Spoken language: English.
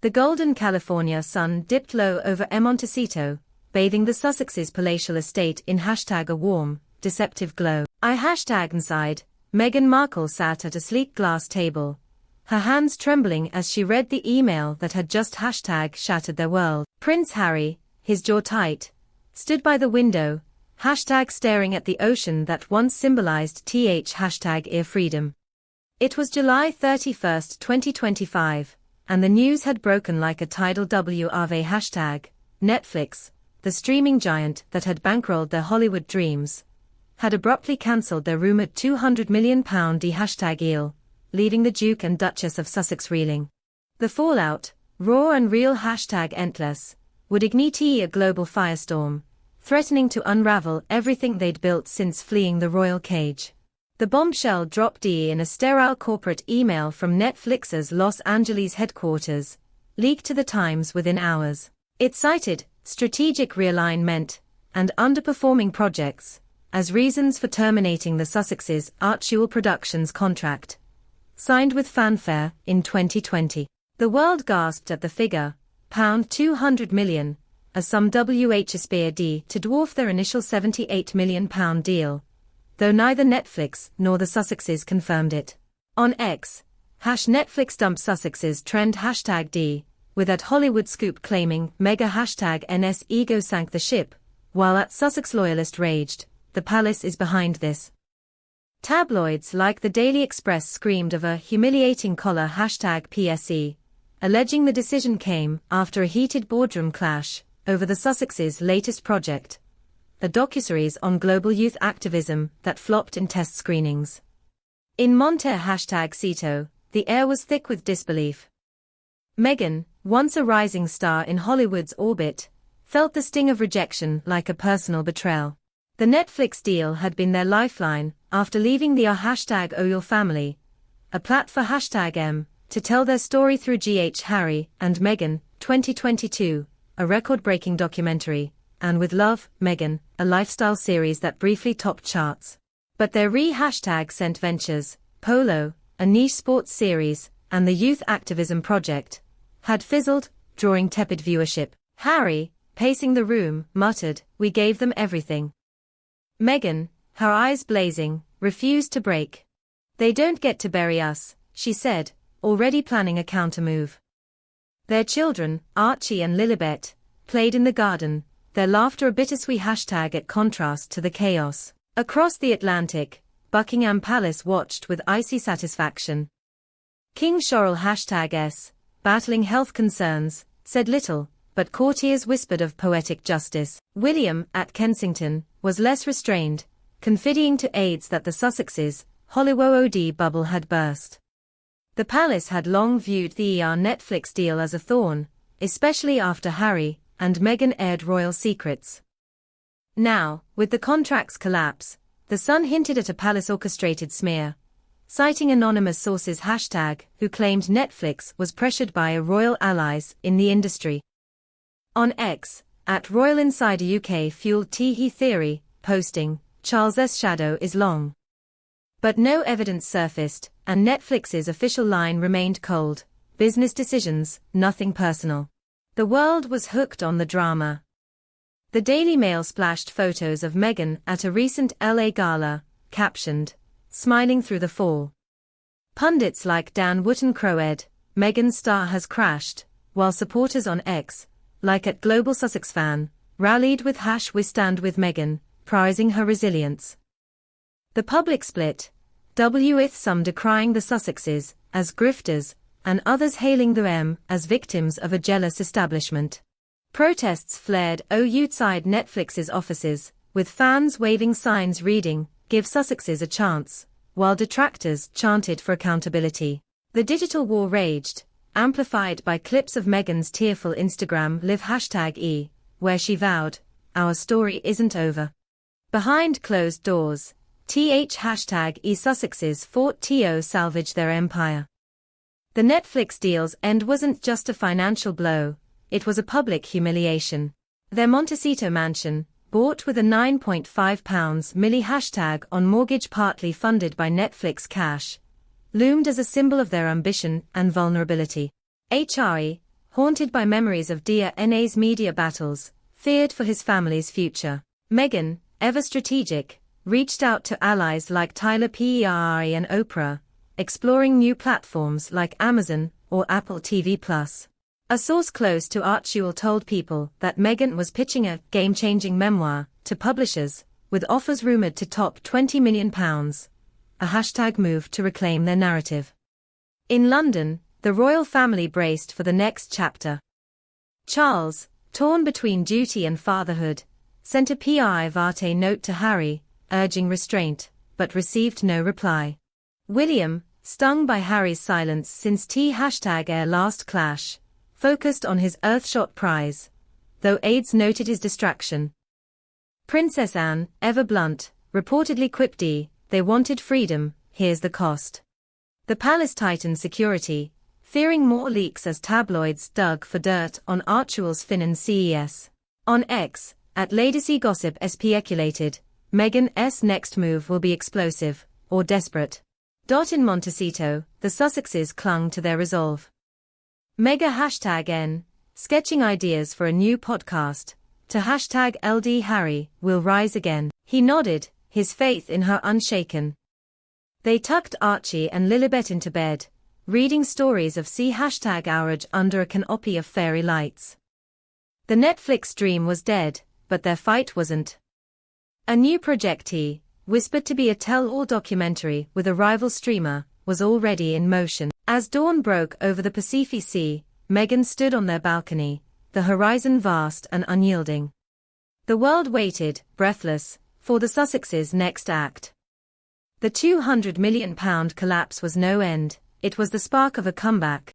The golden California sun dipped low over Montecito, bathing the Sussexes' palatial estate in #a warm, deceptive glow. Inside, Meghan Markle sat at a sleek glass table, her hands trembling as she read the email that had just shattered their world. Prince Harry, his jaw tight, stood by the window, staring at the ocean that once symbolized #ear freedom. It was July 31, 2025, and the news had broken like a tidal wave. Netflix, the streaming giant that had bankrolled their Hollywood dreams, had abruptly cancelled their rumored £200 million deal, leaving the Duke and Duchess of Sussex reeling. The fallout, raw and real #endless, would ignite a global firestorm, threatening to unravel everything they'd built since fleeing the royal cage. The bombshell dropped in a sterile corporate email from Netflix's Los Angeles headquarters, leaked to the Times within hours. It cited strategic realignment and underperforming projects as reasons for terminating the Sussexes' Archdual Productions contract, signed with fanfare in 2020. The world gasped at the figure, £200 million, a sum aspired to dwarf their initial £78 million deal, though neither Netflix nor the Sussexes confirmed it. On X, #Netflix dump Sussexes trend #D, with at Hollywood scoop claiming mega #NS ego sank the ship, while at Sussex loyalist raged, the palace is behind this. Tabloids like the Daily Express screamed of a humiliating collar #PSE, alleging the decision came after a heated boardroom clash over the Sussexes' latest project, a docuseries on global youth activism that flopped in test screenings. In Monte #Cito, the air was thick with disbelief. Meghan, once a rising star in Hollywood's orbit, felt the sting of rejection like a personal betrayal. The Netflix deal had been their lifeline after leaving the #Oil family, a plat for #M, to tell their story through Harry and Meghan, 2022, a record-breaking documentary, and With Love, Meghan, a lifestyle series that briefly topped charts. But their #sent ventures, Polo, a niche sports series, and the Youth Activism Project, had fizzled, drawing tepid viewership. Harry, pacing the room, muttered, "We gave them everything." Meghan, her eyes blazing, refused to break. "They don't get to bury us," she said, already planning a countermove. Their children, Archie and Lilibet, played in the garden, their laughter a bittersweet at contrast to the chaos. Across the Atlantic, Buckingham Palace watched with icy satisfaction. King Charles #S, battling health concerns, said little, but courtiers whispered of poetic justice. William, at Kensington, was less restrained, confiding to aides that the Sussexes' Hollywood bubble had burst. The palace had long viewed the Netflix deal as a thorn, especially after Harry and Meghan aired royal secrets. Now, with the contract's collapse, the Sun hinted at a palace-orchestrated smear, citing anonymous sources who claimed Netflix was pressured by royal allies in the industry. On X, at Royal Insider UK fueled Teehee theory, posting, "Charles's shadow is long." But no evidence surfaced, and Netflix's official line remained cold, business decisions, nothing personal. The world was hooked on the drama. The Daily Mail splashed photos of Meghan at a recent LA gala, captioned, "Smiling through the fall." Pundits like Dan Wootton crowed, "Meghan's star has crashed," while supporters on X, like at Global Sussex Fan, rallied with "We stand with Meghan," prizing her resilience. The public split, with some decrying the Sussexes as grifters, and others hailing them as victims of a jealous establishment. Protests flared outside Netflix's offices, with fans waving signs reading, "Give Sussexes a chance," while detractors chanted for accountability. The digital war raged, amplified by clips of Meghan's tearful Instagram live #E, where she vowed, "Our story isn't over." Behind closed doors, #E Sussexes fought to salvage their empire. The Netflix deal's end wasn't just a financial blow, it was a public humiliation. Their Montecito mansion, bought with a £9.5 million on mortgage partly funded by Netflix cash, loomed as a symbol of their ambition and vulnerability. haunted by memories of DNA's media battles, feared for his family's future. Meghan, ever strategic, reached out to allies like Tyler Perry and Oprah, exploring new platforms like Amazon or Apple TV+. A source close to Archewell told People that Meghan was pitching a game-changing memoir to publishers, with offers rumored to top £20 million, a hashtag move to reclaim their narrative. In London, the royal family braced for the next chapter. Charles, torn between duty and fatherhood, sent a private note to Harry, urging restraint, but received no reply. William, stung by Harry's silence since #their last clash, focused on his Earthshot prize, though aides noted his distraction. Princess Anne, ever blunt, reportedly quipped, "They wanted freedom, here's the cost." The palace tightened security, fearing more leaks as tabloids dug for dirt on Archewell's Finnan CES. On X, at Lady's Gossip speculated, Meghan's next move will be explosive, or desperate. In Montecito, the Sussexes clung to their resolve. Mega #N, sketching ideas for a new podcast, to #LD Harry, will rise again. He nodded, his faith in her unshaken. They tucked Archie and Lilibet into bed, reading stories of #Ourage under a canopy of fairy lights. The Netflix dream was dead, but their fight wasn't. A new projectee, whispered to be a tell-all documentary with a rival streamer, was already in motion. As dawn broke over the Pacific Sea, Meghan stood on their balcony, the horizon vast and unyielding. The world waited, breathless, for the Sussexes' next act. The £200 million collapse was no end, it was the spark of a comeback,